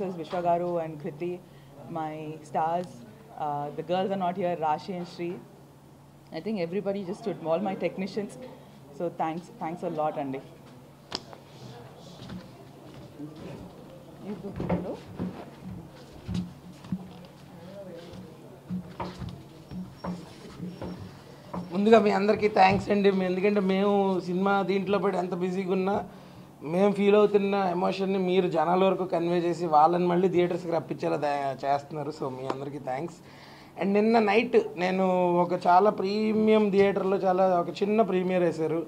producers Vishwa Garu and Kriti, my stars. The girls are not here, Rashi and Shri. I think everybody just stood, all my technicians. So thanks a lot, Andy. You do photo? ముందుగా మీ అందరికీ thanks అండి. ఎందుకంటే మేము cinema దీంట్లో పడి ఎంత బిజీగా ఉన్నా మేము ఫీల్ అవుతున్న ఎమోషన్ని మీరు జనాల వరకు కన్వే చేసి వాళ్ళని మళ్ళీ థియేటర్స్కి రప్పించేలా చేస్తున్నారు. సో మీ అందరికీ థ్యాంక్స్. అండ్ నిన్న నైట్ నేను ఒక చాలా ప్రీమియం థియేటర్లో ఒక చిన్న ప్రీమియర్ వేశారు.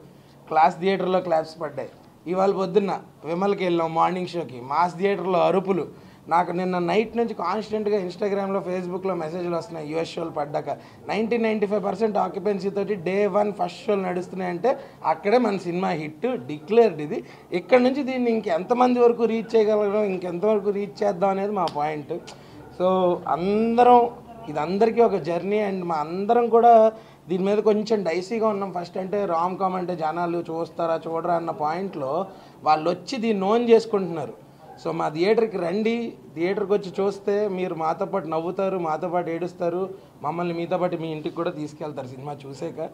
క్లాస్ థియేటర్లో క్లాప్స్ పడ్డాయి. ఇవాళ పొద్దున్న విమల్కి వెళ్ళాం మార్నింగ్ షోకి. మాస్ థియేటర్లో అరుపులు. నాకు నిన్న నైట్ నుంచి కాన్స్టెంట్గా ఇన్స్టాగ్రామ్లో ఫేస్బుక్లో మెసేజ్లు వస్తున్నాయి. యూఎస్ షోలు పడ్డాక 95% ఆక్యుపెన్సీ తోటి డే 1 ఫస్ట్ షోలు నడుస్తున్నాయంటే అక్కడే మన సినిమా హిట్ డిక్లేర్డ్. ఇది ఇక్కడ నుంచి దీన్ని ఇంకెంతమంది వరకు రీచ్ చేయగలగడం, ఇంకెంతవరకు రీచ్ చేద్దాం అనేది మా పాయింట్. సో ఇది అందరికీ ఒక జర్నీ. అండ్ మా అందరం కూడా దీని మీద కొంచెం డైసీగా ఉన్నాం. ఫస్ట్ అంటే రామ్ కామ్ అంటే జనాలు చూస్తారా చూడరా అన్న పాయింట్లో వాళ్ళు వచ్చి దీన్ని ఓన్ చేసుకుంటున్నారు. సో మా థియేటర్కి రండి, థియేటర్కి వచ్చి చూస్తే మీరు మాతో పాటు నవ్వుతారు, మాతో పాటు ఏడుస్తారు, మమ్మల్ని మీతో పాటు మీ ఇంటికి కూడా తీసుకెళ్తారు. సినిమా చూసాక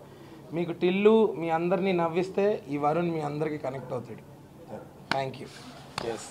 మీకు టిల్లు మీ అందరినీ నవ్విస్తే ఈ వరుణ్ మీ అందరికీ కనెక్ట్ అవుతాడు. Thank you. ఎస్.